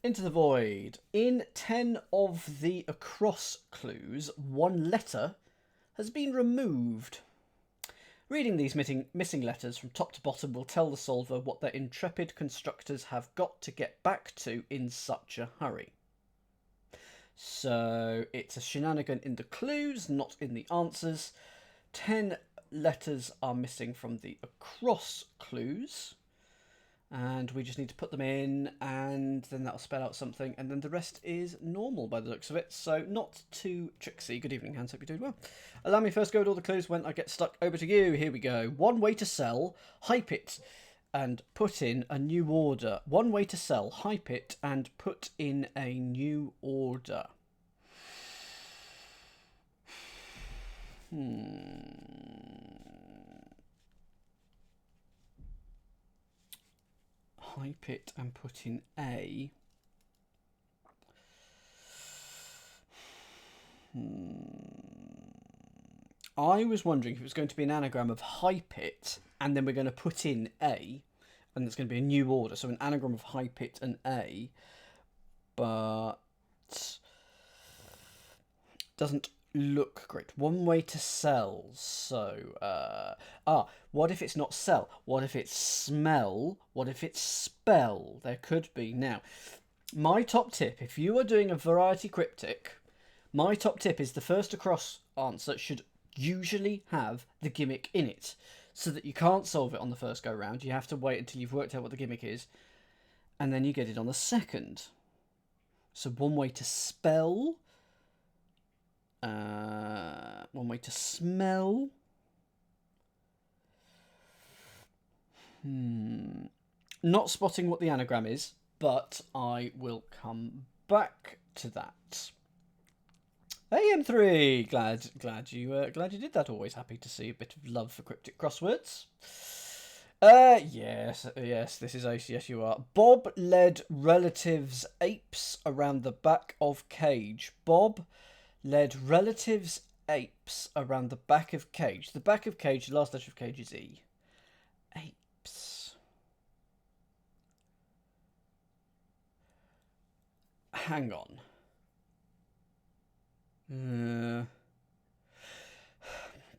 Into the void. In 10 of the across clues, one letter has been removed. Reading these missing letters from top to bottom will tell the solver what their intrepid constructors have got to get back to in such a hurry. So it's a shenanigan in the clues, not in the answers. 10 letters are missing from the across clues. And we just need to put them in, and then that'll spell out something, and then the rest is normal by the looks of it, so not too tricksy. Good evening, Hans, hope you're doing well. Allow me first go with all the clues when I get stuck. Over to you, here we go. One way to sell, hype it, and put in a new order. One way to sell, hype it, and put in a new order. Hype it and put in a. I was wondering if it was going to be an anagram of hype it, and then we're going to put in a, and it's going to be a new order. So an anagram of hype it and a, but doesn't look great. One way to sell. So, what if it's not sell? What if it's smell? What if it's spell? There could be. Now, my top tip, if you are doing a variety cryptic, my top tip is the first across answer should usually have the gimmick in it, so that you can't solve it on the first go round. You have to wait until you've worked out what the gimmick is, and then you get it on the second. So one way to spell, one way to smell. Not spotting what the anagram is, but I will come back to that. AM3, glad you did that. Always happy to see a bit of love for cryptic crosswords. Yes, this is Ace. Yes, you are. Bob led relatives apes around the back of cage. Bob led relatives apes around the back of cage. The back of cage, the last letter of cage is E. Apes. Hang on.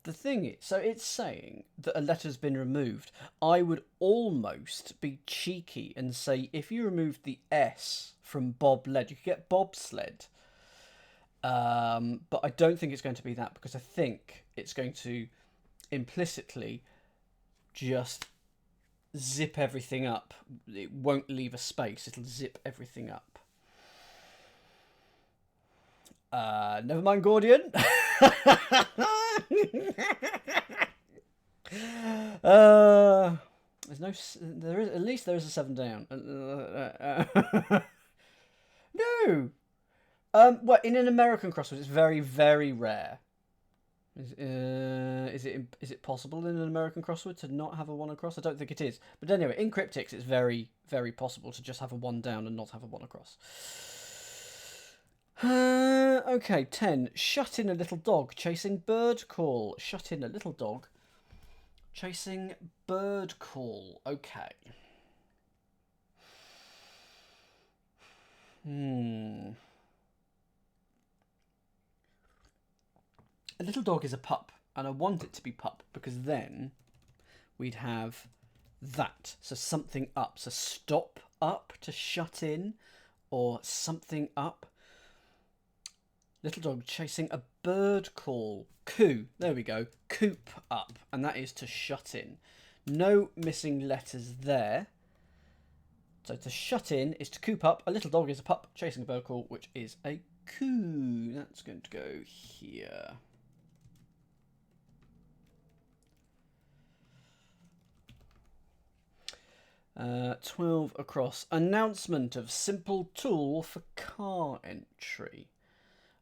The thing is, so it's saying that a letter's been removed. I would almost be cheeky and say if you removed the S from Bob led, you could get bobsled. But I don't think it's going to be that, because I think it's going to implicitly just zip everything up. It won't leave a space. It'll zip everything up. Never mind, Gordian. There's no. There is at least there is a 7 down. No. Well, in an American crossword, it's very, very rare. Is it possible in an American crossword to not have a 1 across? I don't think it is. But anyway, in cryptics, it's very, very possible to just have a 1 down and not have a 1 across. Okay, 10. Shut in a little dog chasing bird call. Shut in a little dog chasing bird call. Okay. A little dog is a pup, and I want it to be pup, because then we'd have that. So something up. So stop up to shut in, or something up. Little dog chasing a bird call. Coo. There we go. Coop up. And that is to shut in. No missing letters there. So to shut in is to coop up. A little dog is a pup chasing a bird call, which is a coo. That's going to go here. Uh, 12 across. Announcement of simple tool for car entry.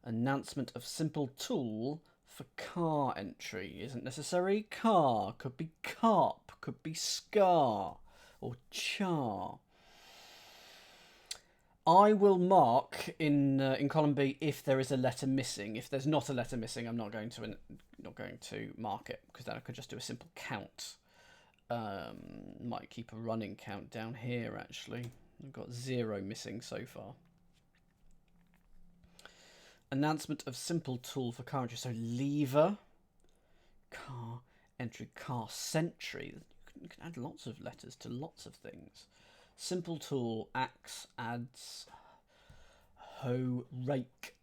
Announcement of simple tool for car entry. Isn't necessary. Car. Could be carp. Could be scar. Or char. I will mark in column B if there is a letter missing. If there's not a letter missing, I'm not going to mark it, because then I could just do a simple count. Might keep a running count down here, actually. I've got 0 missing so far. Announcement of simple tool for car entry. So lever, car entry, car sentry. You can add lots of letters to lots of things. Simple tool, axe, adds, hoe, rake.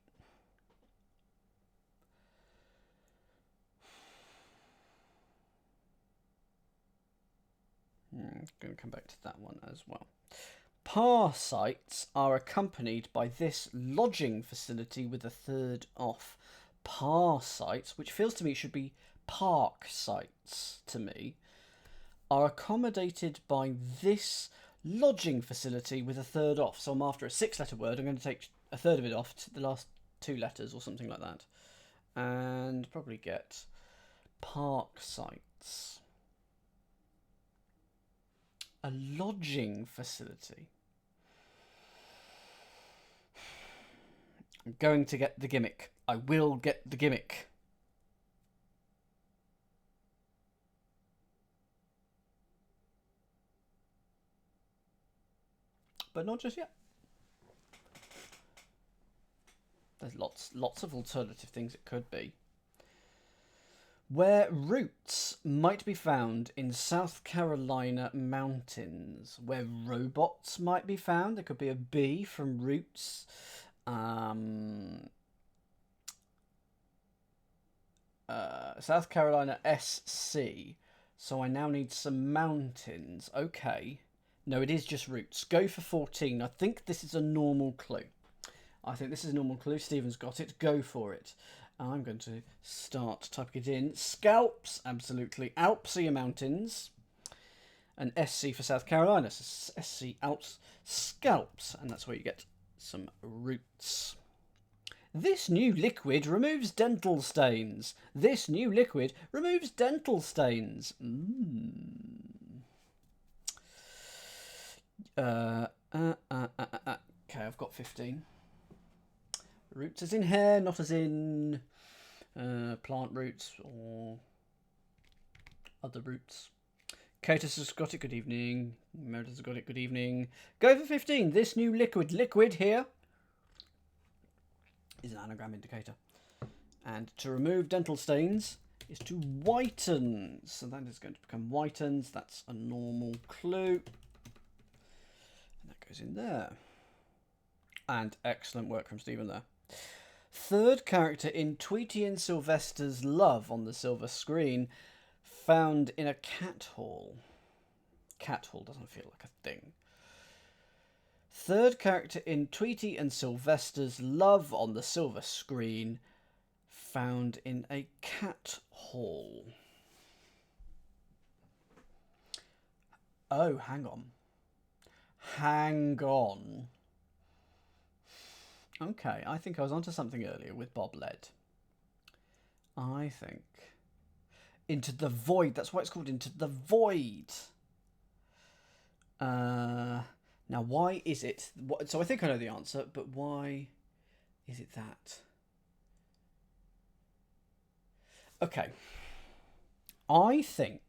Going to come back to that one as well. Par sites are accompanied by this lodging facility with a third off. Par sites, which feels to me should be park sites to me, are accommodated by this lodging facility with a third off. So I'm after a 6-letter word. I'm going to take a third of it off to the last 2 letters or something like that. And probably get park sites. A lodging facility. I'm going to get the gimmick. I will get the gimmick. But not just yet. There's lots of alternative things it could be. Where roots might be found in South Carolina mountains. Where robots might be found. There could be a B from roots. South Carolina SC. So I now need some mountains. Okay. No, it is just roots. Go for 14. I think this is a normal clue. Stephen's got it. Go for it. I'm going to start typing it in. Scalps, absolutely. Alps are your mountains. And SC for South Carolina. So SC, Alps, scalps. And that's where you get some roots. This new liquid removes dental stains. This new liquid removes dental stains. Okay, I've got 15. Roots as in hair, not as in plant roots or other roots. Catus has got it, good evening. Meredith has got it, good evening. Go for 15. This new liquid here is an anagram indicator. And to remove dental stains is to whiten. So that is going to become whitens. That's a normal clue. And that goes in there. And excellent work from Stephen there. Third character in Tweety and Sylvester's love on the silver screen, found in a cat hall. Cat hall doesn't feel like a thing. Third character in Tweety and Sylvester's love on the silver screen, found in a cat hall. Oh, hang on. Hang on. Okay, I think I was onto something earlier with Bob Led. I think. Into the Void. That's why it's called Into the Void. Now, why is it... So I think I know the answer, but why is it that? Okay. I think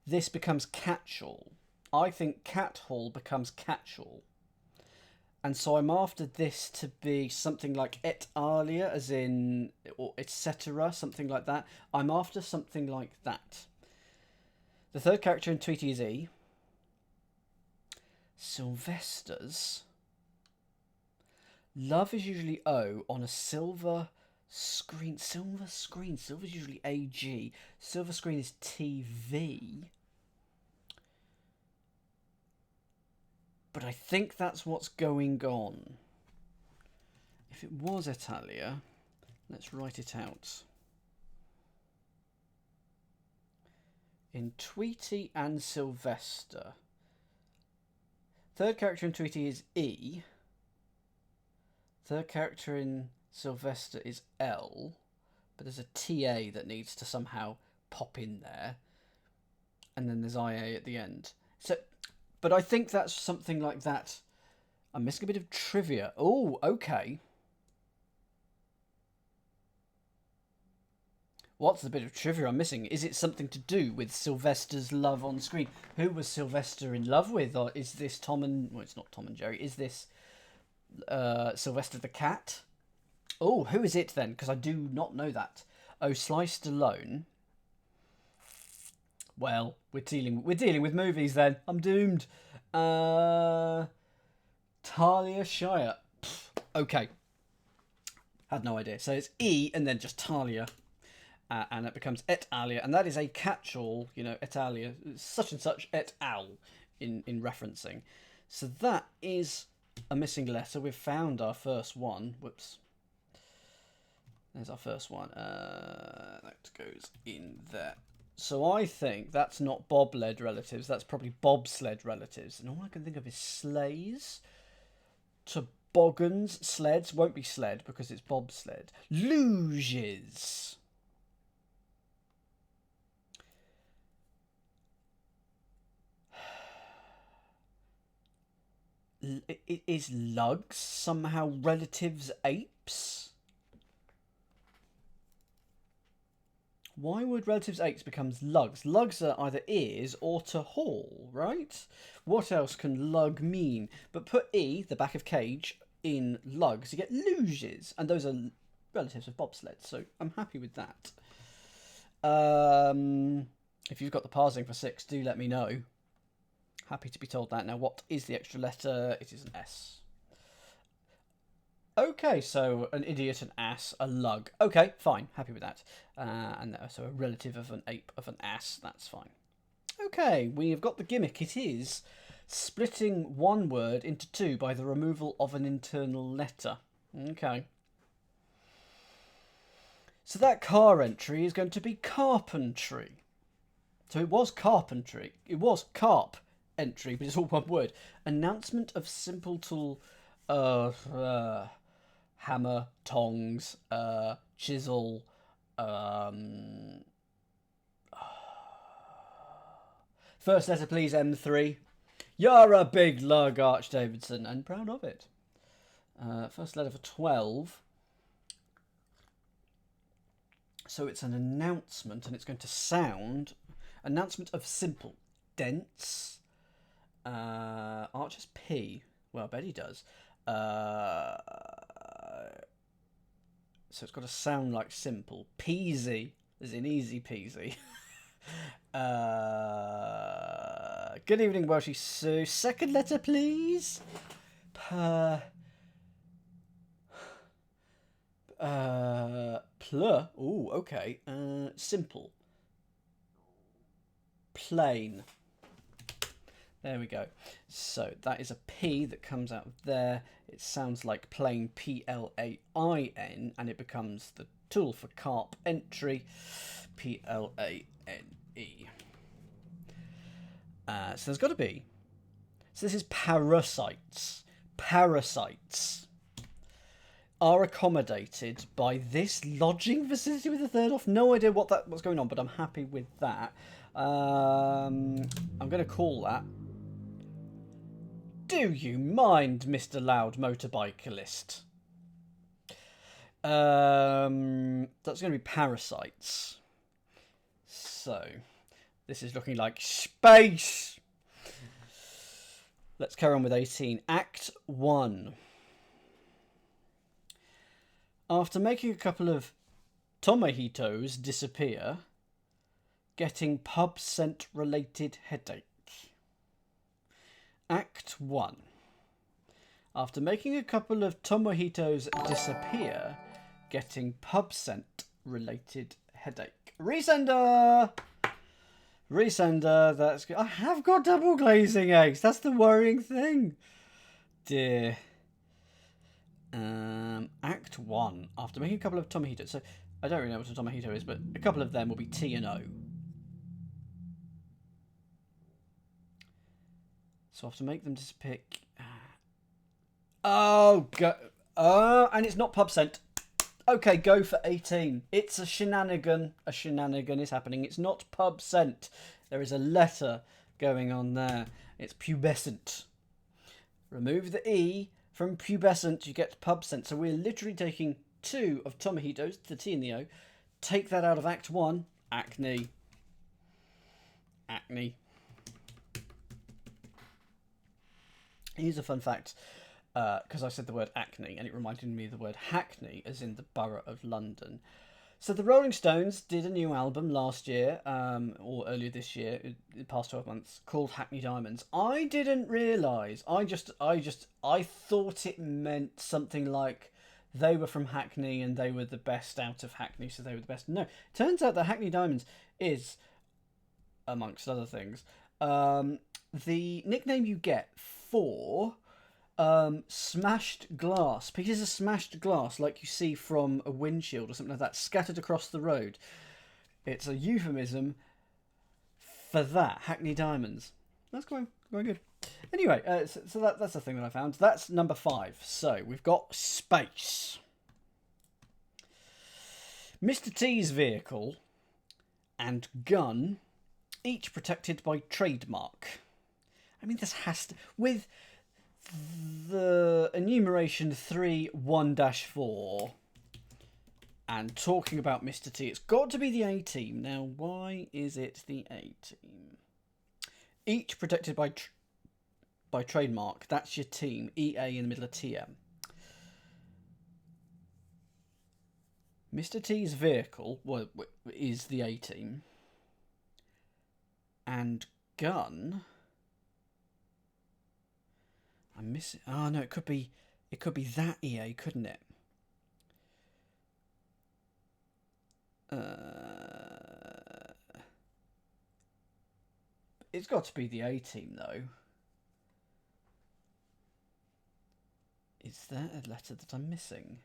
this becomes catch-all. I think cat hall becomes catch-all. And so I'm after this to be something like et alia, as in, or etc., something like that. I'm after something like that. The third character in Tweety is E. Sylvester's love is usually O on a silver screen. Silver's usually AG. Silver screen is TV. But I think that's what's going on. If it was Italia, let's write it out. In Tweety and Sylvester. Third character in Tweety is E. Third character in Sylvester is L. But there's a TA that needs to somehow pop in there. And then there's IA at the end. So... But I think that's something like that. I'm missing a bit of trivia. Oh, okay. What's the bit of trivia I'm missing? Is it something to do with Sylvester's love on screen? Who was Sylvester in love with? Or is this Tom and... Well, it's not Tom and Jerry. Is this Sylvester the cat? Oh, who is it then? Because I do not know that. Oh, Sliced Alone. Well, we're dealing with movies then. I'm doomed. Talia Shire. Okay. Had no idea. So it's E and then just Talia. And it becomes et alia, and that is a catch-all, you know, et alia, such and such et al. in referencing. So that is a missing letter. We've found our first one. Whoops. There's our first one. That goes in there. So I think that's not bob-led relatives. That's probably bobsled relatives. And all I can think of is sleighs. Toboggans. Sleds. Won't be sled because it's bobsled. Luges. Is lugs somehow relatives apes? Why would relatives apes becomes lugs? Lugs are either ears or to haul, right? What else can lug mean? But put E, the back of cage, in lugs, you get luges. And those are relatives of bobsleds, so I'm happy with that. If you've got the parsing for 6, do let me know. Happy to be told that. Now, what is the extra letter? It is an S. Okay, so an idiot, an ass, a lug. Okay, fine. Happy with that. And so a relative of an ape, of an ass. That's fine. Okay, we have got the gimmick. It is splitting one word into two by the removal of an internal letter. Okay. So that car entry is going to be carpentry. So it was carpentry. It was carp entry, but it's all one word. Announcement of simple tool, hammer, tongs, chisel, first letter please, M3. You're a big lug, Arch Davidson, and proud of it. First letter for 12. So it's an announcement, and it's going to sound... Announcement of simple. Dense. Arch has P. Well, I bet he does. So it's got to sound like simple. Peasy, as in easy peasy. Good evening, Welshie Sue. Second letter, please. Pl. Ooh, okay. Simple. Plain. There we go. So that is a P that comes out of there. It sounds like plain, P-L-A-I-N, and it becomes the tool for carp entry, P-L-A-N-E. So there's got to be. So this is parasites. Parasites are accommodated by this lodging facility with a third off. No idea what's going on, but I'm happy with that. I'm going to call that. Do you mind, Mr. Loud Motorbikealist? That's going to be parasites. So, this is looking like space. Let's carry on with 18. Act 1. After making a couple of tomahitos disappear, getting pub scent related headache. Act 1. After making a couple of tomahitos disappear, getting pub scent related headache. Resender! Resender, that's good. I have got double glazing eggs. That's the worrying thing. Dear. Act 1. After making a couple of tomahitos. So, I don't really know what a tomahito is, but a couple of them will be T and O. So I have to make them disappear. Oh, go. Oh, and it's not pub scent. Okay, go for 18. It's a shenanigan. A shenanigan is happening. It's not pub scent. There is a letter going on there. It's pubescent. Remove the E from pubescent, you get pub scent. So we're literally taking 2 of tomahitos, the T and the O, take that out of Act 1. Acne. Acne. Here's a fun fact, because I said the word acne, and it reminded me of the word Hackney, as in the borough of London. So the Rolling Stones did a new album last year, or earlier this year, in the past 12 months, called Hackney Diamonds. I didn't realise. I thought it meant something like they were from Hackney and they were the best out of Hackney, so they were the best. No, it turns out that Hackney Diamonds is, amongst other things, the nickname you get for smashed glass, pieces of smashed glass like you see from a windshield or something like that scattered across the road. It's a euphemism for that. Hackney Diamonds. That's going good. Anyway, so that's the thing that I found. That's number 5. So we've got space. Mr. T's vehicle and gun, each protected by trademark. I mean, this has to... With the enumeration 3.1-4 and talking about Mr. T, it's got to be the A team. Now, why is it the A team? Each protected by trademark. That's your team. EA in the middle of TM. Mr. T's vehicle is the A team. And gun... I'm missing... Oh, no, it could be that EA, couldn't it? It's got to be the A team, though. Is there a letter that I'm missing?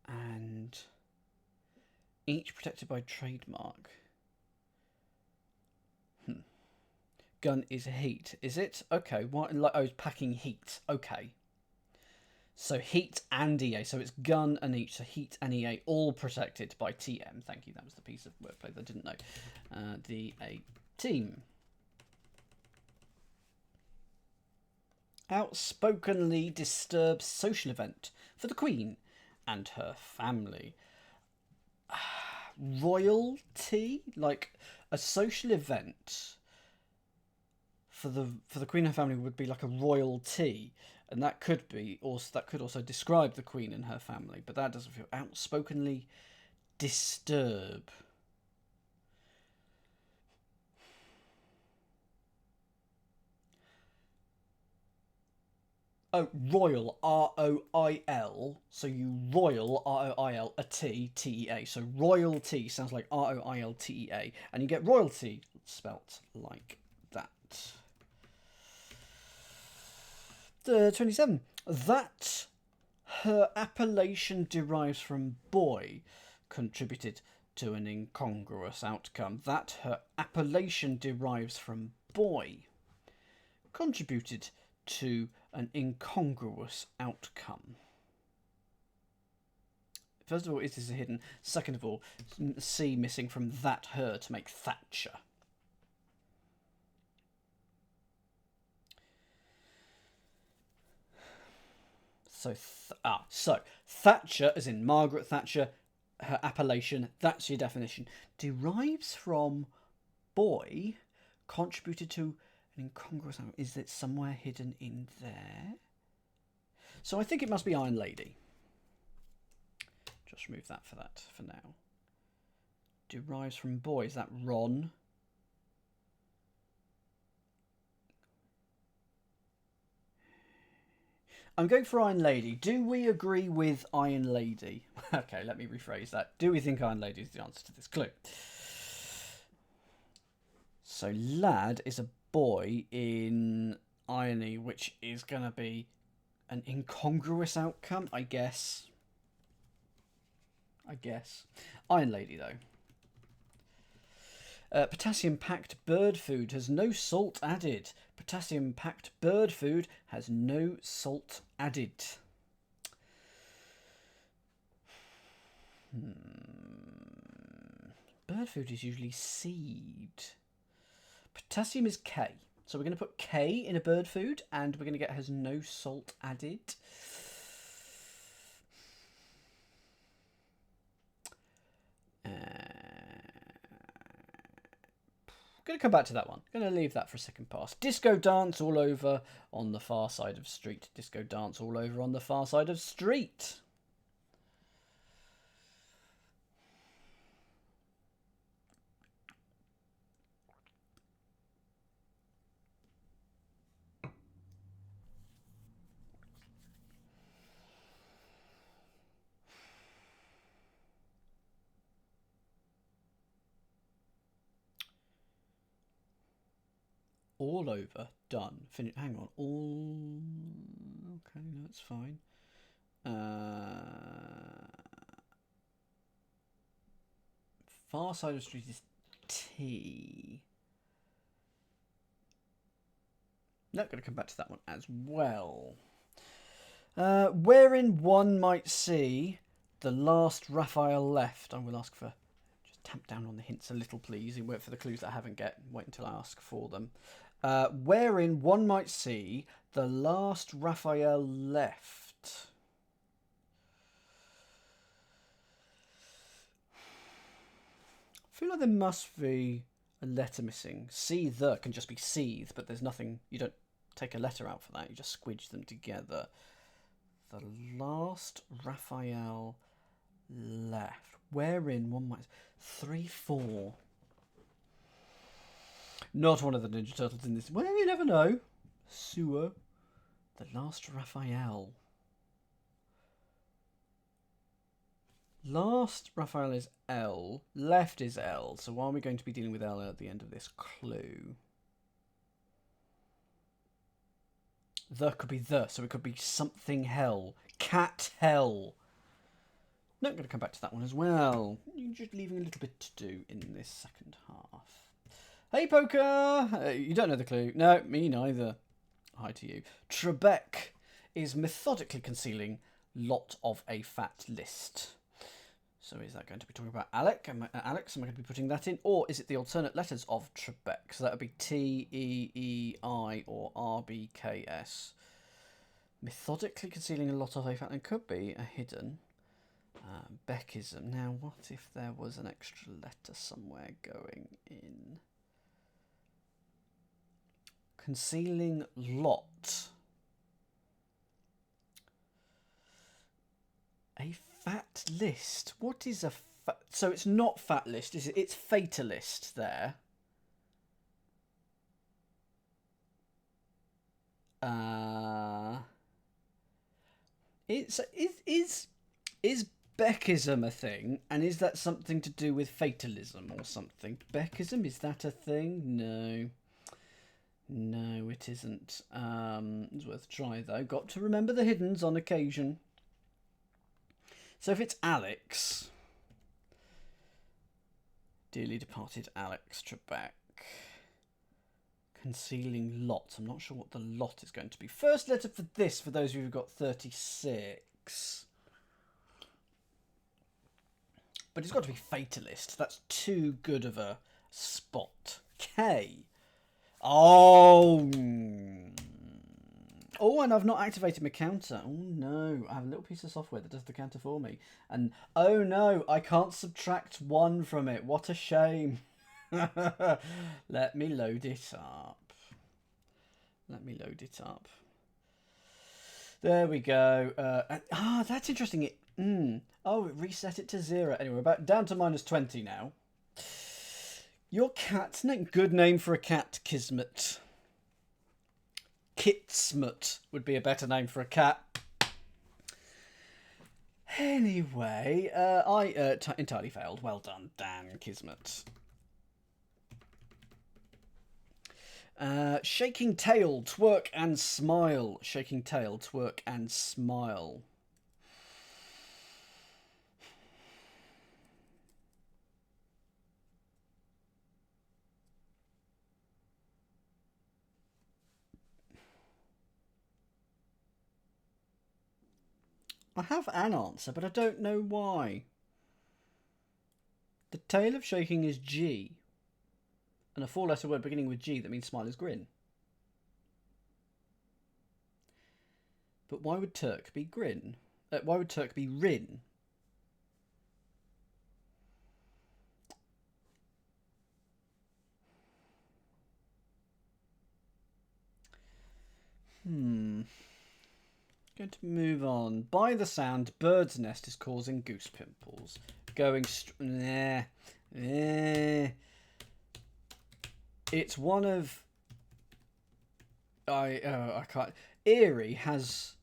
And each protected by trademark. Gun is heat, is it? Okay, what? Like I was packing heat. Okay. So heat and EA. So it's gun and each. So heat and EA all protected by TM. Thank you. That was the piece of wordplay that I didn't know. The A team. Outspokenly disturbed social event for the Queen and her family. Royalty? Like a social event for the Queen and her family would be like a royal tea, and that could also describe the Queen and her family, but that doesn't feel outspokenly disturb. Oh, royal, R-O-I-L. So you royal, R-O-I-L, a T, T-E-A. So royalty sounds like R-O-I-L-T-E-A, and you get royalty spelt like that. 27. That her appellation derives from boy contributed to an incongruous outcome. That her appellation derives from boy contributed to an incongruous outcome. First of all, is this a hidden? Second of all, C missing from that her to make Thatcher. So Thatcher, as in Margaret Thatcher, her appellation, that's your definition, derives from boy, contributed to an incongruous... Is it somewhere hidden in there? So I think it must be Iron Lady. Just remove that for now. Derives from boy, is that Ron? I'm going for Iron Lady. Do we agree with Iron Lady? Okay, let me rephrase that. Do we think Iron Lady is the answer to this clue? So lad is a boy in irony, which is going to be an incongruous outcome, I guess. Iron Lady, though. Potassium-packed bird food has no salt added. Potassium-packed bird food has no salt added. Bird food is usually seed. Potassium is K. So we're going to put K in a bird food, and we're going to get has no salt added. going to come back to that one. Going to leave that for a second pass. Disco dance all over on the far side of street. Disco dance all over on the far side of street. All over, done. Hang on. All okay, that's fine. Far side of the street is T. Not going to come back to that one as well. Wherein one might see the last Raphael left. I will ask for. Just tamp down on the hints a little, please. And wait for the clues that I haven't get. Wait until I ask for them. Wherein one might see the last Raphael left. I feel like there must be a letter missing. See the can just be seethe, but there's nothing. You don't take a letter out for that. You just squidge them together. The last Raphael left. Wherein one might 3, 4. Not one of the Ninja Turtles in this. Well, you never know. Sewer. The last Raphael. Last Raphael is L. Left is L. So why are we going to be dealing with L at the end of this clue? The could be the. So it could be something hell. Cat hell. Not going to come back to that one as well. You're just leaving a little bit to do in this second half. Hey, Poker! You don't know the clue. No, me neither. Hi to you. Trebek is methodically concealing lot of a fat list. So is that going to be talking about Alex? Am I going to be putting that in? Or is it the alternate letters of Trebek? So that would be T, E, E, I, or R, B, K, S. Methodically concealing a lot of a fat, and could be a hidden Beckism. Now, what if there was an extra letter somewhere going in? Concealing lot. A fat list. What is a fat? So it's not fat list, is it? It's fatalist there. Is Beckism a thing? And is that something to do with fatalism or something? Beckism, is that a thing? No. No, it isn't. It's worth a try, though. Got to remember the hiddens on occasion. So if it's Alex, dearly departed Alex Trebek, concealing lot. I'm not sure what the lot is going to be. First letter for this, for those of you who've got 36. But it's got to be fatalist. That's too good of a spot. K. Oh. Oh, and I've not activated my counter. Oh, no. I have a little piece of software that does the counter for me. And, oh, no, I can't subtract 1 from it. What a shame. Let me load it up. Let me load it up. There we go. That's interesting. Oh, it reset it to 0. Anyway, we're about down to -20 now. Your cat's name. Good name for a cat, Kismet. Kitsmut would be a better name for a cat. Anyway, I entirely failed. Well done, Dan Kismet. Shaking tail, twerk and smile. Shaking tail, twerk and smile. I have an answer, but I don't know why. The tail of shaking is G. And a 4-letter word beginning with G that means smile is grin. But why would Turk be grin? Why would Turk be rin? Going to move on. By the sound, bird's nest is causing goose pimples. Going It's one of... I can't... Eerie has...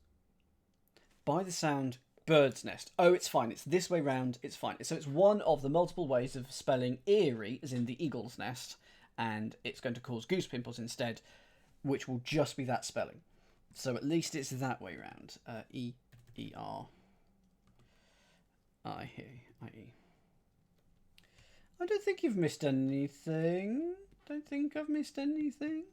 By the sound, bird's nest. Oh, it's fine. It's this way round. It's fine. So it's one of the multiple ways of spelling eerie, as in the eagle's nest, and it's going to cause goose pimples instead, which will just be that spelling. So at least it's that way round. E-E-R. I-E. I don't think you've missed anything. Don't think I've missed anything.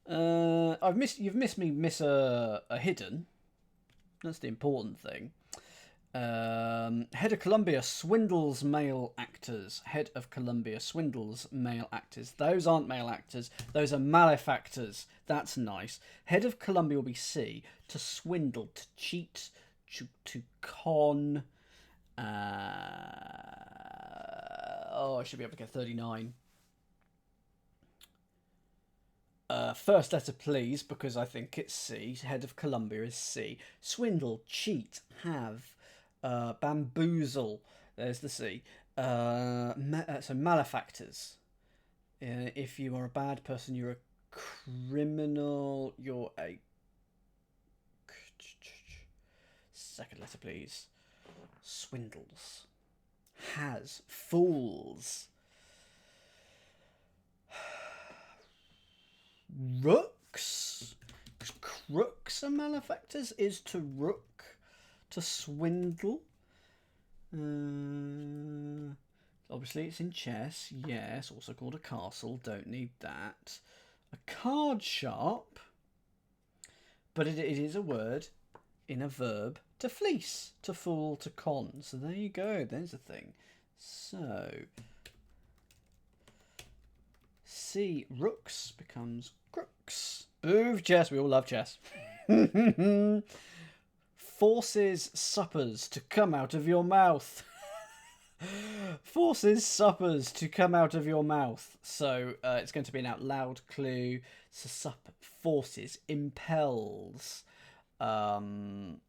You've missed me miss a hidden. That's the important thing. Head of Columbia swindles male actors. Head of Columbia swindles male actors. Those aren't male actors. Those are malefactors. That's nice. Head of Columbia will be C. To swindle, to cheat, to con. I should be able to get 39. First letter, please, because I think it's C. Head of Columbia is C. Swindle, cheat, have, bamboozle. There's the C. So malefactors. If you are a bad person, you're a criminal. You're a... Second letter, please. Swindles. Has. Fools. Rooks. Crooks are malefactors. Is to rook. To swindle. Obviously it's in chess. Yes. Also called a castle. Don't need that. A card sharp. But it is a word in a verb. To fleece. To fool. To con. So there you go. There's a thing. So... C. Rooks becomes crooks. Boo chess. We all love chess. Forces suppers to come out of your mouth. Forces suppers to come out of your mouth. So it's going to be an out loud clue. So forces. Impels. What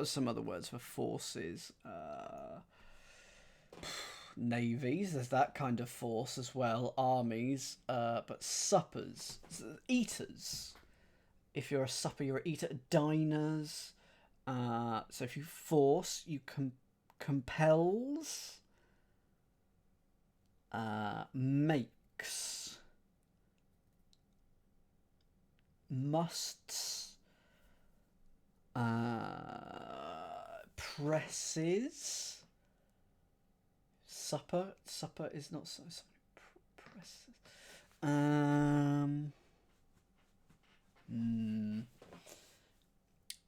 are some other words for forces? Navies, there's that kind of force as well. Armies, but suppers, eaters. If you're a supper, you're an eater. Diners. So if you force, you compels. Makes. Musts. Presses. Supper is not so. Presses.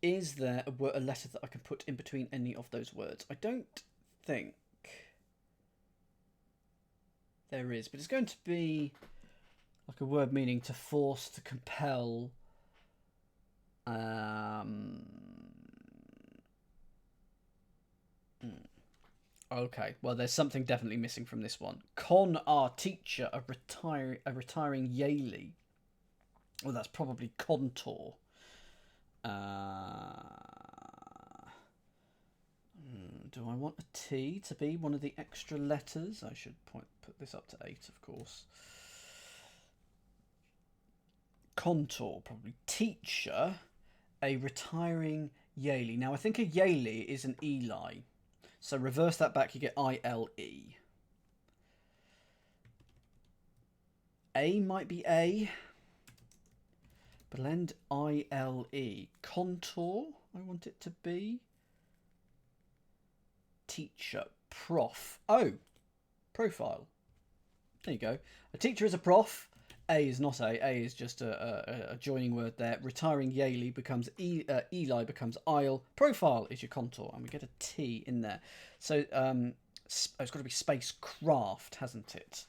Is there a letter that I can put in between any of those words? I don't think there is, but it's going to be like a word meaning to force, to compel. Okay, well, there's something definitely missing from this one. Con our teacher, a retiring Yaley. Well, that's probably contour. Do I want a T to be one of the extra letters? I should put this up to 8, of course. Contour, probably. Teacher, a retiring Yaley. Now, I think a Yaley is an Eli. So reverse that back, you get I-L-E. A might be A. Blend I-L-E. Contour, I want it to be. Teacher. Prof. Oh, profile. There you go. A teacher is a prof. A is not A. A is just a joining word there. Retiring Yaley becomes Eli becomes Isle. Profile is your contour, and we get a T in there. So it's got to be spacecraft, hasn't it?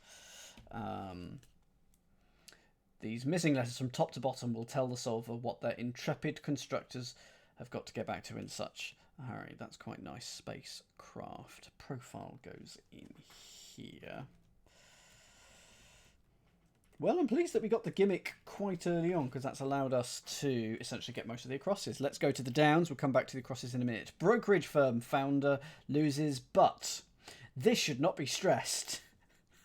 These missing letters from top to bottom will tell the solver what their intrepid constructors have got to get back to and such. Alright, that's quite nice. Spacecraft. Profile goes in here. Well, I'm pleased that we got the gimmick quite early on, because that's allowed us to essentially get most of the acrosses. Let's go to the downs. We'll come back to the acrosses in a minute. Brokerage firm founder loses, but this should not be stressed.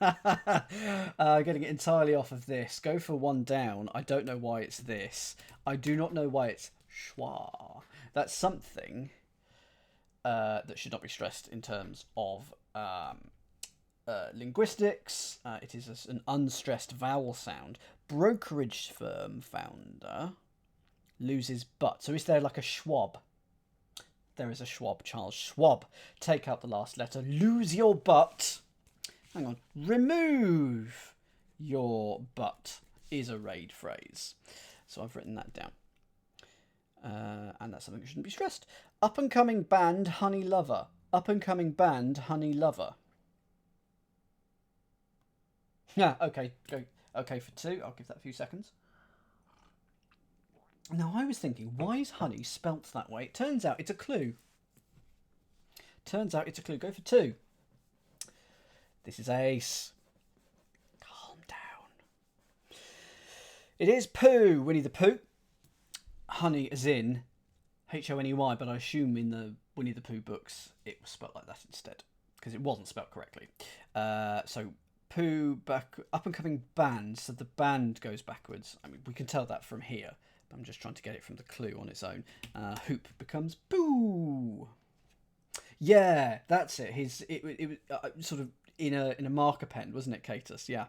Getting it entirely off of this. Go for one down. I don't know why it's this. I do not know why it's schwa. That's something that should not be stressed in terms of linguistics. It is an unstressed vowel sound. Brokerage firm founder loses but. So is there like a Schwab? There is a Schwab. Charles Schwab. Take out the last letter. Lose your butt. Hang on. Remove your butt is a raid phrase. So I've written that down. And that's something that shouldn't be stressed. Up and coming band Honey Lover. Up and coming band Honey Lover. Yeah, okay, go. Okay for 2. I'll give that a few seconds. Now, I was thinking, why is honey spelt that way? It turns out it's a clue. Go for 2. This is ace. Calm down. It is Pooh, Winnie the Pooh. Honey as in Honey, but I assume in the Winnie the Pooh books it was spelt like that instead, because it wasn't spelt correctly. So Pooh, back, up and coming band, so the band goes backwards. I mean, we can tell that from here, but I'm just trying to get it from the clue on its own. Hoop becomes Boo. Yeah, that's it. It was sort of in a marker pen, wasn't it, Catus? Yeah.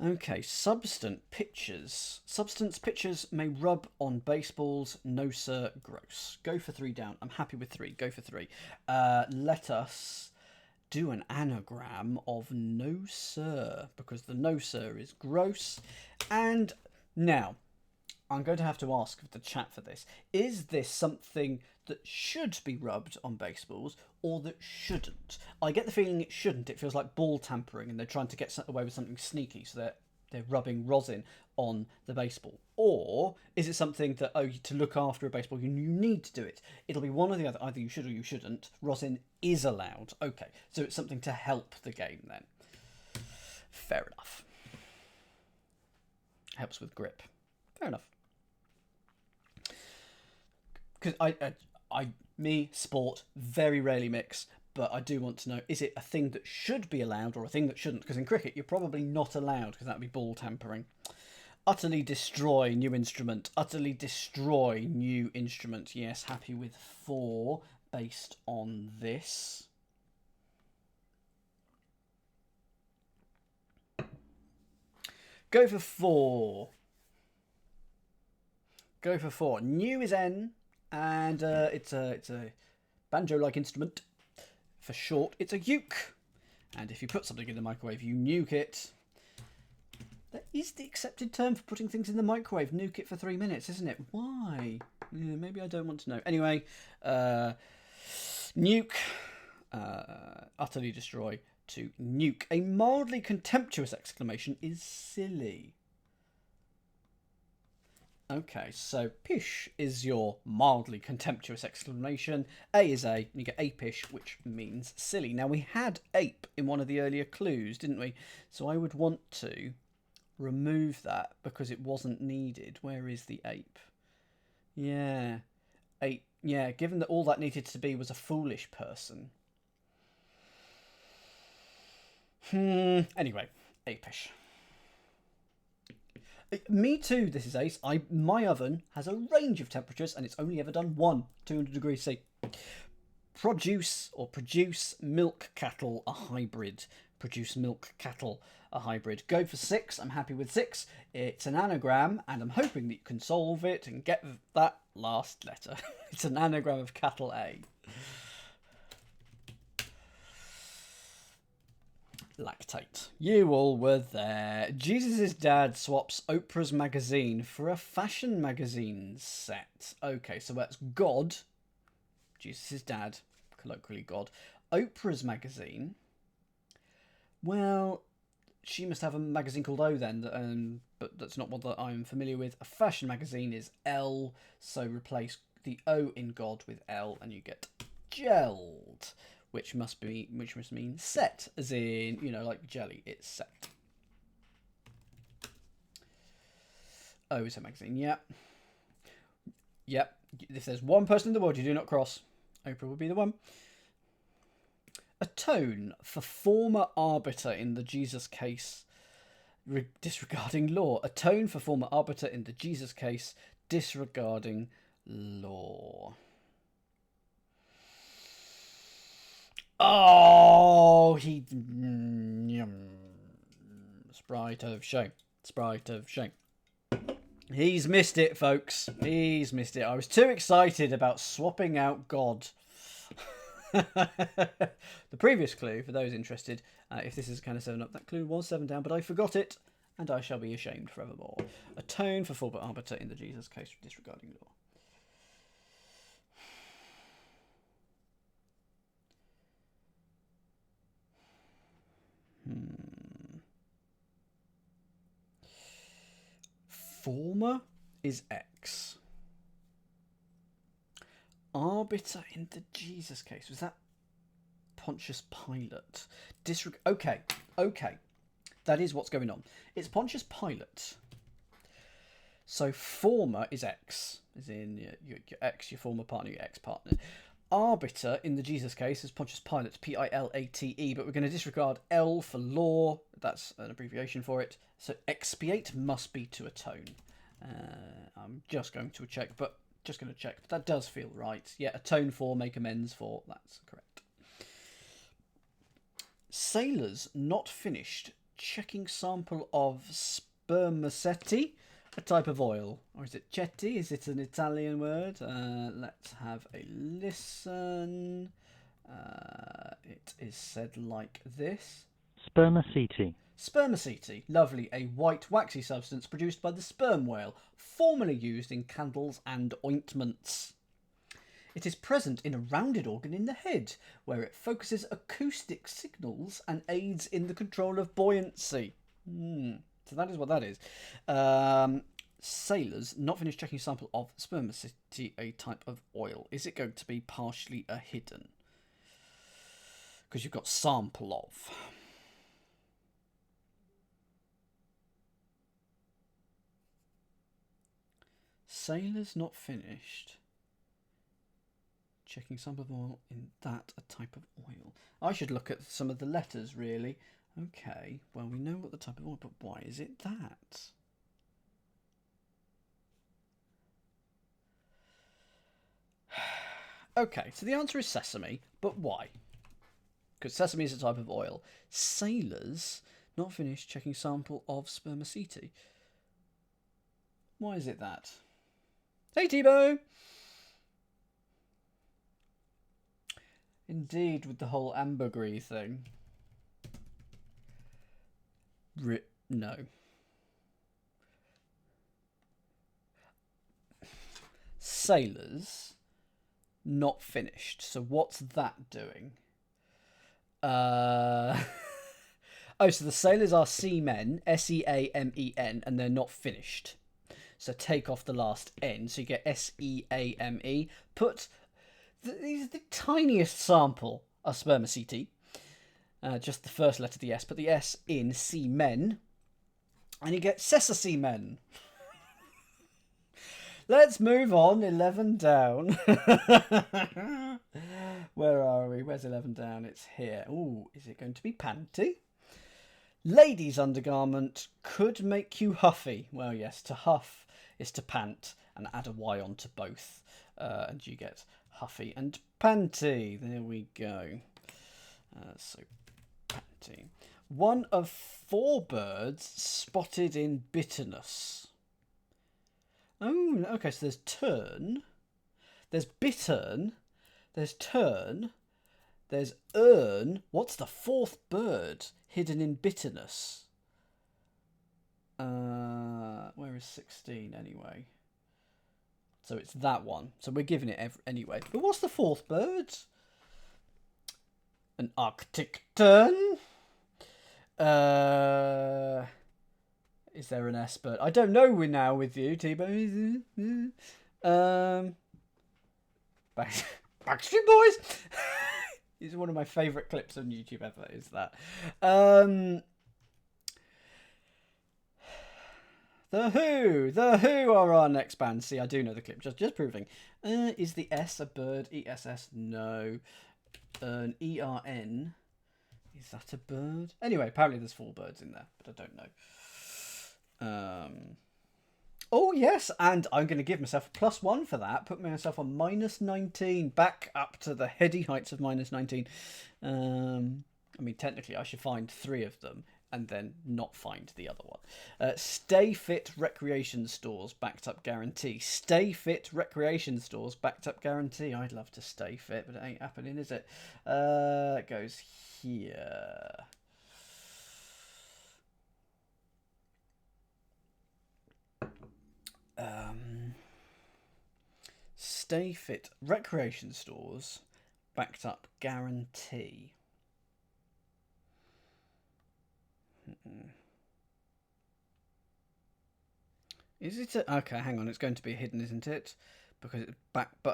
Okay, substance pictures. Substance pictures may rub on baseballs. No, sir, gross. Go for 3 down. I'm happy with 3. Go for 3. Let us do an anagram of no, sir, because the no, sir is gross. And now, I'm going to have to ask the chat for this. Is this something that should be rubbed on baseballs or that shouldn't? I get the feeling it shouldn't. It feels like ball tampering and they're trying to get away with something sneaky, so they're rubbing rosin on the baseball. Or is it something that, to look after a baseball, you need to do it? It'll be one or the other. Either you should or you shouldn't. Rosin is allowed. Okay, so it's something to help the game then. Fair enough. Helps with grip. Fair enough. Because sport, very rarely mix, but I do want to know, is it a thing that should be allowed or a thing that shouldn't? Because in cricket, you're probably not allowed, because that would be ball tampering. Utterly destroy new instrument. Utterly destroy new instrument. Yes, happy with 4 based on this. Go for 4. Go for 4. New is N. And it's a banjo-like instrument. For short, it's a uke. And if you put something in the microwave, you nuke it. That is the accepted term for putting things in the microwave. Nuke it for 3 minutes, isn't it? Why? Yeah, maybe I don't want to know. Anyway, nuke, utterly destroy, to nuke. A mildly contemptuous exclamation is silly. Okay, so pish is your mildly contemptuous exclamation. A is A, and you get apish, which means silly. Now, we had ape in one of the earlier clues, didn't we? So I would want to remove that because it wasn't needed. Where is the ape? Yeah, ape. Yeah, given that all that needed to be was a foolish person. Anyway, apish. Me too, this is ace. My oven has a range of temperatures and it's only ever done 200 degrees C. Produce milk cattle, a hybrid. Produce milk cattle, a hybrid. Go for 6. I'm happy with 6. It's an anagram and I'm hoping that you can solve it and get that last letter. It's an anagram of cattle A. Lactate. You all were there. Jesus' dad swaps Oprah's magazine for a fashion magazine set. Okay, so that's God. Jesus' dad, colloquially God. Oprah's magazine. Well, she must have a magazine called O then, but that's not one that I'm familiar with. A fashion magazine is L, so replace the O in God with L, and you get gelled. Which must mean set, as in, like jelly, it's set. Oh, it's a magazine. Yep. Yep. If there's one person in the world you do not cross, Oprah would be the one. Atone for former arbiter in the Jesus case, disregarding law. Atone for former arbiter in the Jesus case, disregarding law. Oh, he... Sprite of shame. Sprite of shame. He's missed it, folks. He's missed it. I was too excited about swapping out God. The previous clue, for those interested, if this is kind of 7 up, that clue was 7 down, but I forgot it, and I shall be ashamed forevermore. Atone for former arbiter in the Jesus case, disregarding law. Former is X. Arbiter in the Jesus case. Was that Pontius Pilate? Okay. That is what's going on. It's Pontius Pilate. So former is X, as in your ex, your former partner, your ex-partner. Arbiter in the Jesus case is Pontius Pilate, Pilate, but we're going to disregard L for law. That's an abbreviation for it. So expiate must be to atone. I'm just going to check, but that does feel right. Yeah, atone for, make amends for. That's correct. Sailors not finished checking sample of spermaceti, a type of oil. Or is it chetti? Is it an Italian word? Let's have a listen. It is said like this. Spermaceti. Spermaceti, lovely, a white waxy substance produced by the sperm whale, formerly used in candles and ointments. It is present in a rounded organ in the head, where it focuses acoustic signals and aids in the control of buoyancy. So that is what that is. Sailors not finished checking sample of spermaceti, a type of oil. Is it going to be partially a hidden? Because you've got sample of. Sailors not finished checking sample of oil in that a type of oil. I should look at some of the letters, really. Okay, well, we know what the type of oil, but why is it that? Okay, so the answer is sesame, but why? Because sesame is a type of oil. Sailors not finished checking sample of spermaceti. Why is it that? Hey, Tebow! Indeed, with the whole ambergris thing. No. Sailors not finished. So what's that doing? Oh, so the sailors are seamen, S-E-A-M-E-N, and they're not finished. So take off the last N, so you get S-E-A-M-E. Put the tiniest sample of spermaceti, just the first letter of the S, put the S in seamen, and you get sessasemen. Let's move on, 11 down. Where are we? Where's 11 down? It's here. Ooh, is it going to be panty? Ladies' undergarment could make you huffy. Well, yes, to huff is to pant, and add a Y onto both. And you get huffy and panty. There we go. So, panty. One of 4 birds spotted in bitterness. Oh, okay, so there's turn, there's bittern, there's turn, there's earn. What's the 4th bird hidden in bitterness? Where is 16 anyway? So it's that one. So we're giving it anyway. But what's the 4th bird? An Arctic tern? Is there an S bird? I don't know now with you, T-Bone. Backstreet Boys! It's one of my favourite clips on YouTube ever, is that. The Who are our next band. See, I do know the clip. Just proving. Is the S a bird? ESS? No. An ERN. Is that a bird? Anyway, apparently there's 4 birds in there, but I don't know. Oh, yes, and I'm going to give myself a +1 for that. Put myself on -19. Back up to the heady heights of -19. I mean, technically, I should find 3 of them and then not find the other one. Stay Fit Recreation Stores, backed up guarantee. Stay Fit Recreation Stores, backed up guarantee. I'd love to stay fit, but it ain't happening, is it? It goes here. Stay Fit Recreation Stores, backed up guarantee. Is it okay, hang on, it's going to be hidden, isn't it? Because it's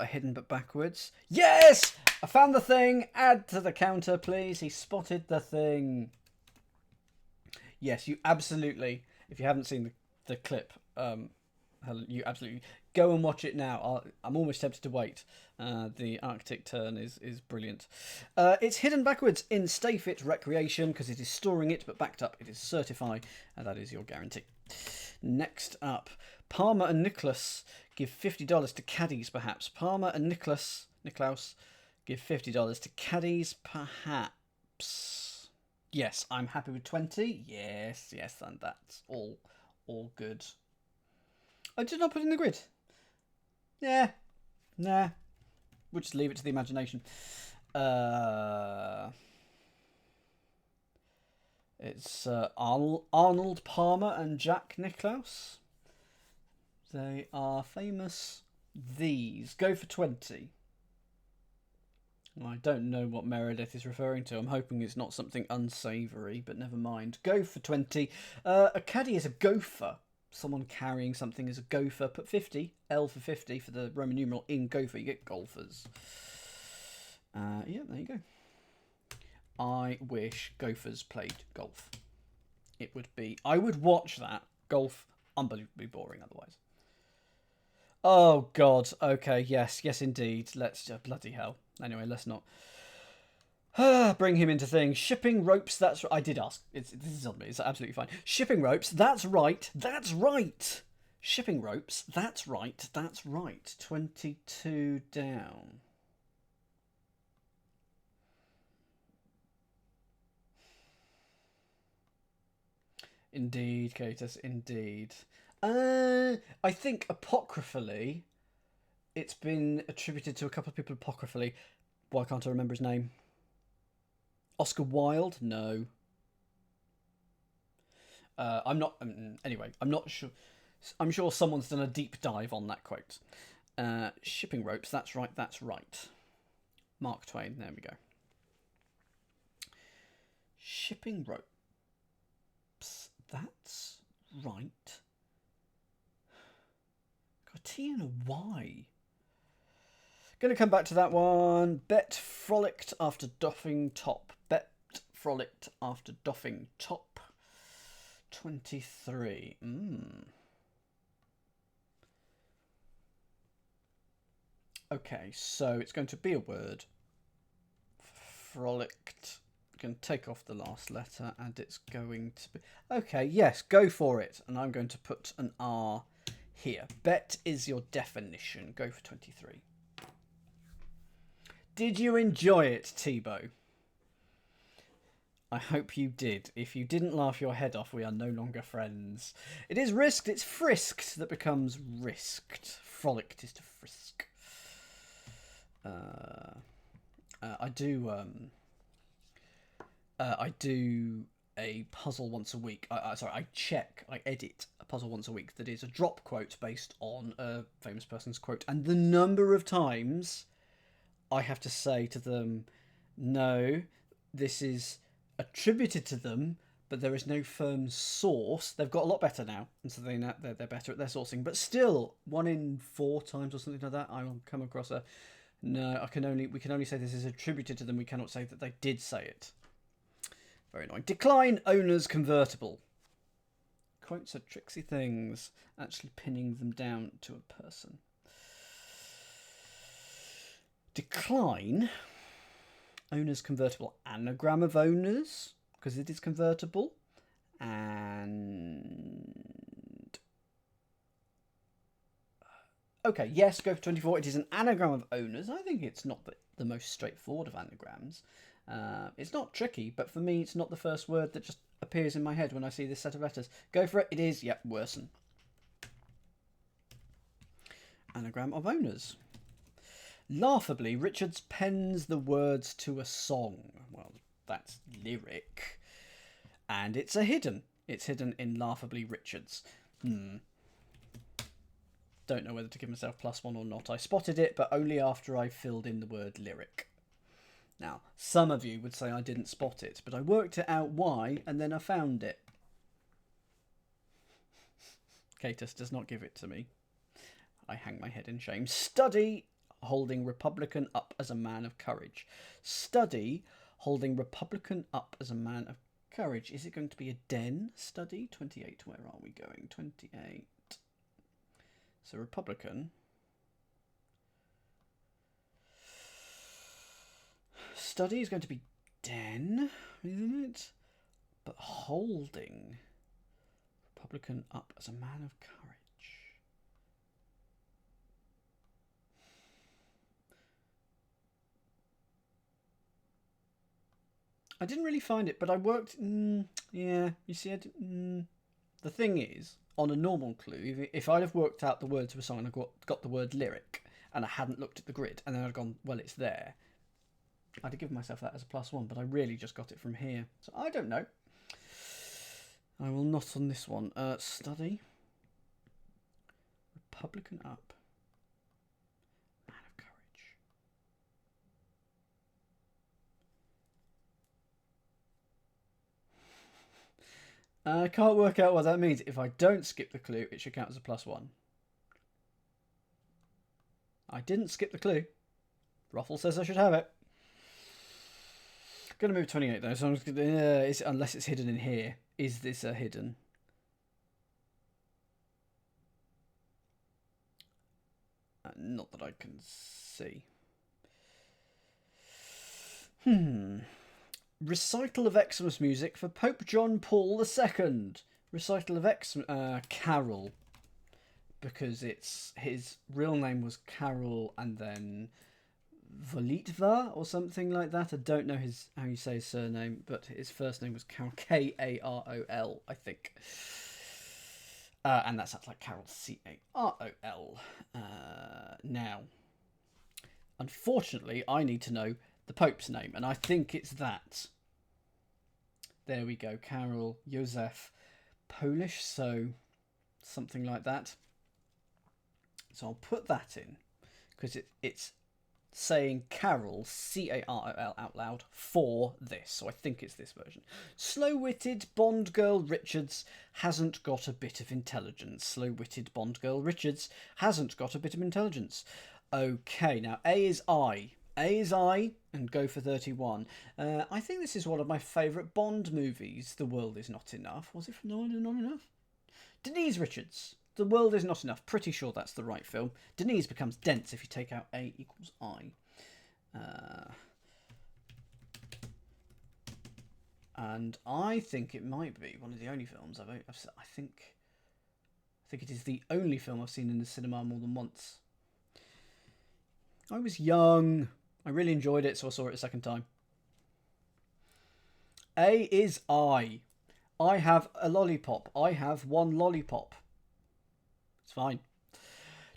hidden but backwards. Yes! I found the thing! Add to the counter, please. He spotted the thing. Yes, you absolutely, if you haven't seen the clip, Helen, you absolutely go and watch it now. I'm almost tempted to wait. The Arctic Tern is brilliant. It's hidden backwards in Stay Fit Recreation because it is storing it, but backed up it is certified, and that is your guarantee. Next up, Palmer and Nicholas give $50 to caddies, perhaps. Palmer and Niklaus give $50 to caddies, perhaps. Yes, I'm happy with 20. Yes, and that's all good. I did not put in the grid. Yeah, nah. We'll just leave it to the imagination. It's Arnold Palmer and Jack Nicklaus. They are famous. These. Go for 20. I don't know what Meredith is referring to. I'm hoping it's not something unsavoury, but never mind. Go for 20. A caddy is a gopher. Someone carrying something is a gopher. Put 50. L for 50 for the Roman numeral in gopher. You get golfers. Yeah, there you go. I wish gophers played golf. It would be... I would watch that. Golf, unbelievably boring otherwise. Oh, God. Okay, yes, indeed. Let's... bloody hell. Anyway, let's not... bring him into things. Shipping ropes, that's... I did ask. This is on me. It's absolutely fine. Shipping ropes, that's right. Shipping ropes, that's right. 22 down. Indeed, Catus, indeed. I think apocryphally, it's been attributed to a couple of people apocryphally. Why can't I remember his name? Oscar Wilde? No. I'm not... anyway, I'm not sure. I'm sure someone's done a deep dive on that quote. Shipping ropes, that's right. Mark Twain, there we go. Shipping ropes, that's right. Got a T and a Y. Going to come back to that one. Bet frolicked after doffing top. 23. Okay, so it's going to be a word. Frolicked. Going to take off the last letter, and it's going to be... Okay, yes, go for it. And I'm going to put an R here. Bet is your definition. Go for 23. Did you enjoy it, Thibaut? I hope you did. If you didn't laugh your head off, we are no longer friends. It is risked, it's frisked that becomes risked. Frolicked is to frisk. I do a puzzle once a week. I edit a puzzle once a week that is a drop quote based on a famous person's quote. And the number of times I have to say to them, no, this is attributed to them, but there is no firm source. They've got a lot better now, and so they're better at their sourcing. But still, 1 in 4 times or something like that, I will come across a no. We can only say this is attributed to them. We cannot say that they did say it. Very annoying. Decline owner's convertible. Quotes are tricksy things. Actually pinning them down to a person. Decline. Owner's convertible. Anagram of owners, because it is convertible. And... okay, yes, go for 24. It is an anagram of owners. I think it's not the most straightforward of anagrams. It's not tricky, but for me, it's not the first word that just appears in my head when I see this set of letters. Go for it. It is, yep, worsen. Anagram of owners. Laughably, Richards pens the words to a song. Well, that's lyric. And it's a hidden. It's hidden in Laughably Richards. Don't know whether to give myself +1 or not. I spotted it, but only after I filled in the word lyric. Now, some of you would say I didn't spot it, but I worked it out why, and then I found it. Catus does not give it to me. I hang my head in shame. Study, holding Republican up as a man of courage. Study, holding Republican up as a man of courage. Is it going to be a den study? 28, where are we going? 28. So Republican. Study is going to be den, isn't it? But holding Republican up as a man of courage. I didn't really find it, but I worked... yeah, you see, the thing is, on a normal clue, if I'd have worked out the word to a song and I got the word lyric, and I hadn't looked at the grid, and then I'd gone, well, it's there, I'd have given myself that as a +1, but I really just got it from here. So I don't know. I will not on this one. Study. Republican up. Man of courage. I can't work out what that means. If I don't skip the clue, it should count as a +1. I didn't skip the clue. Ruffle says I should have it. Going to move 28 though, so I'm just gonna, unless it's hidden in here. Is this a hidden? Not that I can see. Recital of Xmas music for Pope John Paul II. Recital of Xmas Carol, because his real name was Carol and then Volitva or something like that. I don't know how you say his surname, but his first name was Carol, Karol, I think. And that sounds like Carol, Carol. Now, unfortunately, I need to know the Pope's name, and I think it's that. There we go, Karol Józef, Polish, so something like that. So I'll put that in, because it's saying Carol, Carol out loud for this, so I think it's this version. Slow-witted Bond girl Richards hasn't got a bit of intelligence. Slow-witted Bond girl Richards hasn't got a bit of intelligence. Okay, now A is I. A is I, and go for 31. I think this is one of my favourite Bond movies. The World Is Not Enough. Was it from The World Is Not Enough? Denise Richards. The World Is Not Enough. Pretty sure that's the right film. Denise becomes dense if you take out A equals I. And I think it might be one of the only films I think it is the only film I've seen in the cinema more than once. I was young. I really enjoyed it, so I saw it a second time. A is I. I have a lollipop. I have one lollipop. It's fine.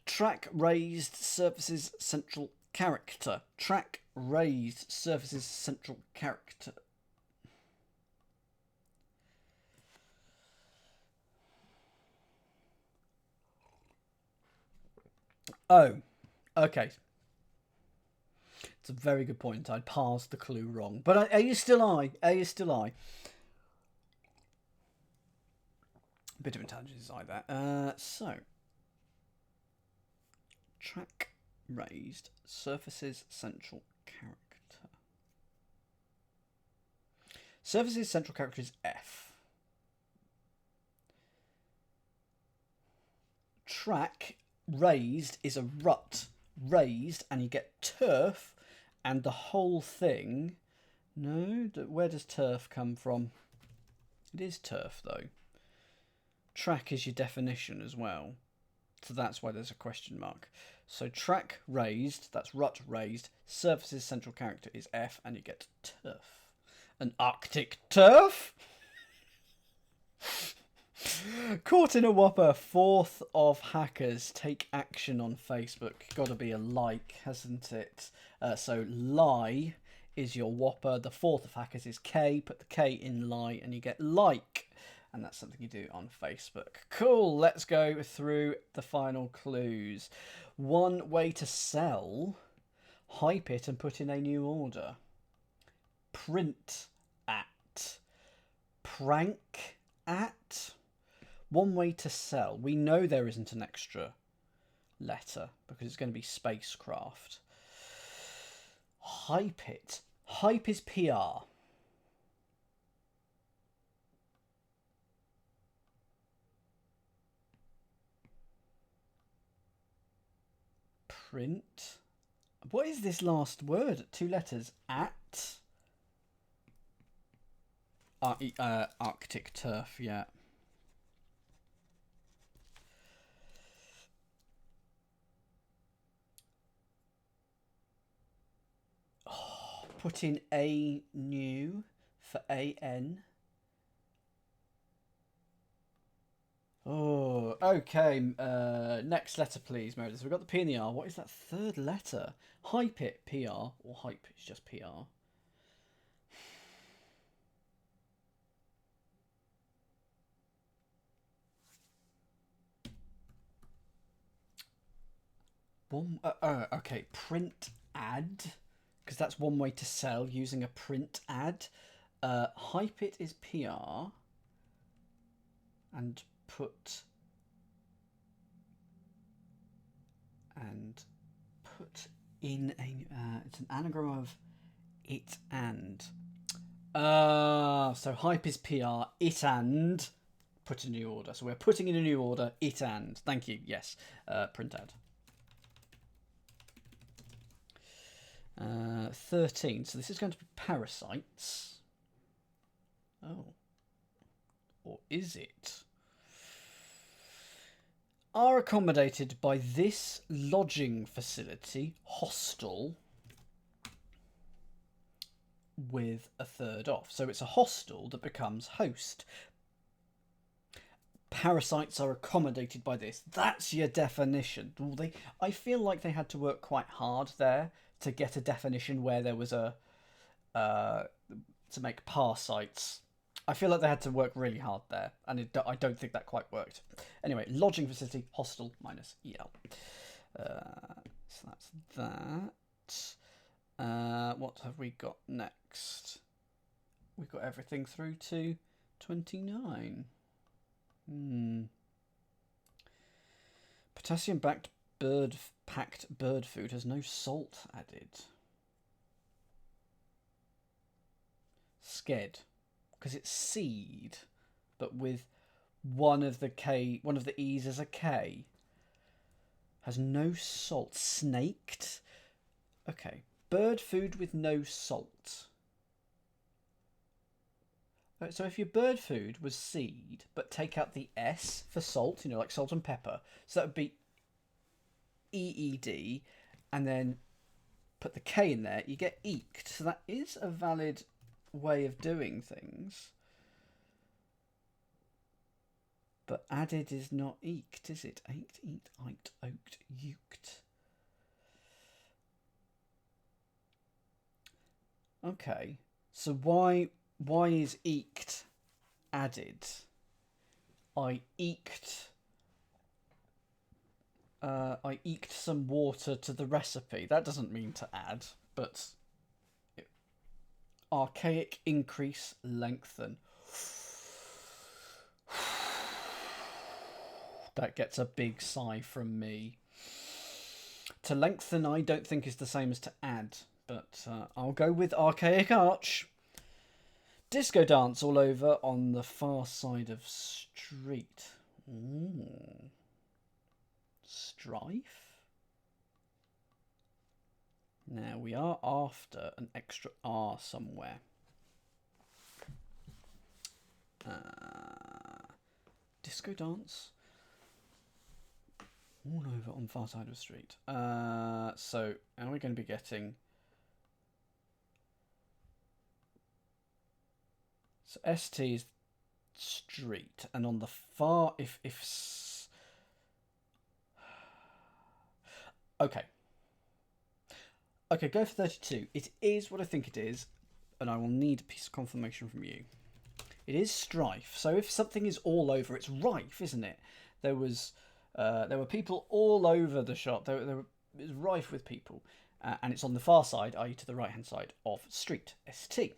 Track raised surfaces central character. Track raised surfaces central character. Oh, okay. It's a very good point. I parsed the clue wrong. But A is still I. A is still I. A bit of intelligence is like that. So. Track raised. Surfaces central character. Surfaces central character is F. track raised is a rut raised, and you get turf, and the whole thing. No, where does turf come from? It is turf though. Track is your definition as well, so that's why there's a question mark. So track raised, that's rut raised. Surface's central character is F, and you get turf. An Arctic turf. Caught in a whopper, 4th of hackers. Take action on Facebook. Gotta be a like, hasn't it? So lie is your whopper. The 4th of hackers is K. Put the K in lie and you get like. And that's something you do on Facebook. Cool, let's go through the final clues. One way to sell. Hype it and put in a new order. Print at. Prank at. One way to sell. We know there isn't an extra letter because it's going to be spacecraft. Hype it. Hype is PR. Print. What is this last word? 2 letters. At. Arctic turf, yeah. Put in a new for AN. Oh, okay. Next letter, please, Meredith. We've got the P and the R. What is that 3rd letter? Hype it, PR, or hype is just PR. Okay, print ad. Because that's one way to sell using a print ad. Hype it is PR. And put in a. It's an anagram of it and. So hype is PR. It and put in a new order. So we're putting in a new order. It and. Thank you. Yes. Print ad. 13. So this is going to be parasites. Oh. Or is it? Are accommodated by this lodging facility, hostel, with a 3rd off. So it's a hostel that becomes host. Parasites are accommodated by this. That's your definition. I feel like they had to work quite hard there to get a definition where there was a to make parasites. I feel like they had to work really hard there, and I don't think that quite worked. Anyway, lodging facility, hostel minus EL. So that's that. What have we got next? We've got everything through to 29. Potassium-packed bird food has no salt added. Sked, because it's seed, but with one of the E's as a K. Has no salt. Snaked. Okay, bird food with no salt. So if your bird food was seed, but take out the S for salt, like salt and pepper, so that would be EED, and then put the K in there, you get eked. So that is a valid way of doing things. But added is not eked, is it? Aked, eat, iked, oaked, uked. Okay, so why is eked added? I eked some water to the recipe. That doesn't mean to add, but archaic, increase, lengthen. That gets a big sigh from me. To lengthen, I don't think is the same as to add, but I'll go with archaic arch. Disco dance all over on the far side of street. Ooh. strife. Now we are after an extra R somewhere. Disco dance. All over on the far side of the street. So are we going to be getting... So ST is street, and on the far... Okay. Okay, go for 32. It is what I think it is, and I will need a piece of confirmation from you. It is strife. So if something is all over, it's rife, isn't it? There were people all over the shop. It was rife with people, and it's on the far side, i.e. to the right-hand side of street. ST.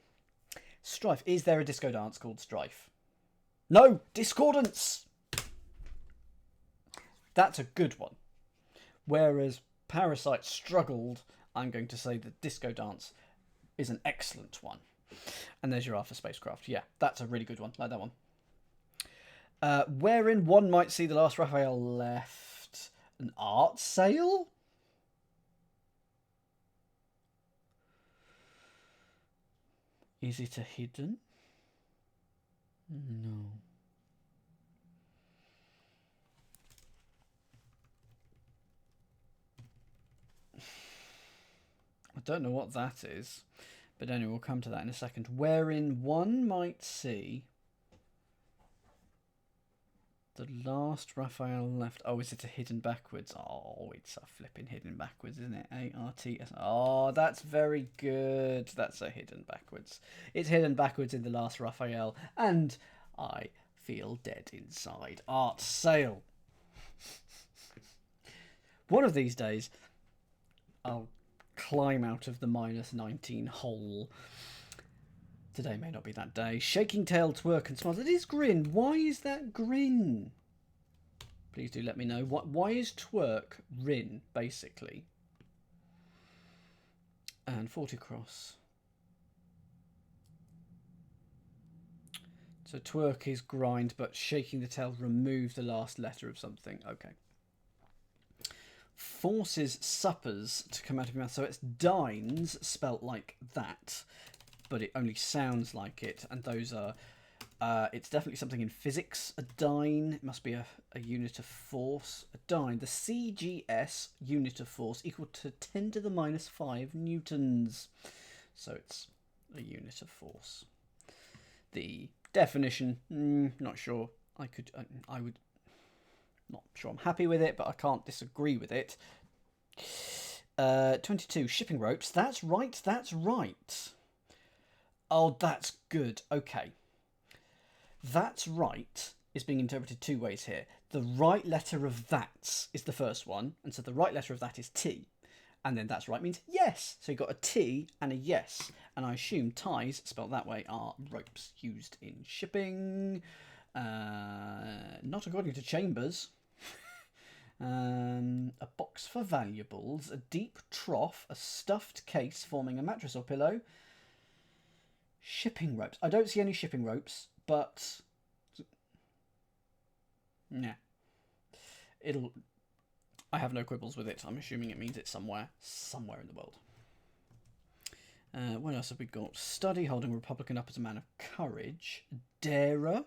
Strife. Is there a disco dance called strife? No! Discordance! That's a good one. Whereas Parasite struggled, I'm going to say that disco dance is an excellent one. And there's your R for spacecraft. Yeah, that's a really good one. Like that one. Wherein one might see the last Raphael left an art sale? Is it a hidden? No. I don't know what that is, but anyway, we'll come to that in a second. Wherein one might see the last Raphael left. Oh, is it a hidden backwards? Oh, it's a flipping hidden backwards, isn't it? A-R-T-S. Oh, that's very good. That's a hidden backwards. It's hidden backwards in the last Raphael, and I feel dead inside. Art sale. One of these days, I'll climb out of the -19 hole. Today may not be that day. Shaking tail, twerk and smile. That is grin. Why is that grin? Please do let me know. Why is twerk rin, basically? And 40 cross. So twerk is grind, but shaking the tail remove the last letter of something. Okay. Forces suppers to come out of your mouth. So it's dines, spelt like that, but it only sounds like it. And those are, it's definitely something in physics. A dyne, it must be a unit of force. A dyne, the CGS unit of force equal to 10 to the -5 newtons. So it's a unit of force. The definition, not sure. I would. Not sure I'm happy with it, but I can't disagree with it. 22, shipping ropes. That's right, that's right. Oh, that's good. Okay. That's right is being interpreted two ways here. The right letter of that's is the first one, and so the right letter of that is T. And then that's right means yes. So you've got a T and a yes. And I assume ties, spelled that way, are ropes used in shipping. Not according to Chambers. A box for valuables, a deep trough, a stuffed case forming a mattress or pillow. Shipping ropes. I don't see any shipping ropes, but yeah, I have no quibbles with it. I'm assuming it means it's somewhere in the world. What else have we got? Study, holding Republican up as a man of courage. Darer.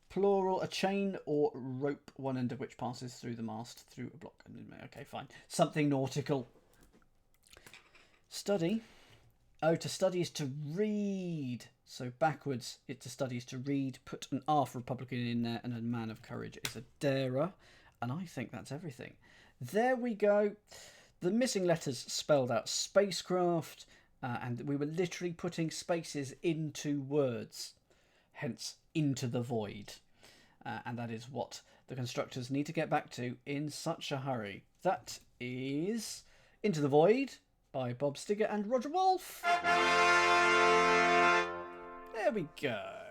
Plural, a chain or rope, one end of which passes through the mast through a block. Okay, fine. Something nautical. Study. Oh, to study is to read. So backwards, to study is to read. Put an R for Republican in there, and a man of courage is a darer. And I think that's everything. There we go. The missing letters spelled out spacecraft, and we were literally putting spaces into words. Hence, into the void. And that is what the constructors need to get back to in such a hurry. That is Into the Void by Bob Stigger and Roger Wolff. There we go.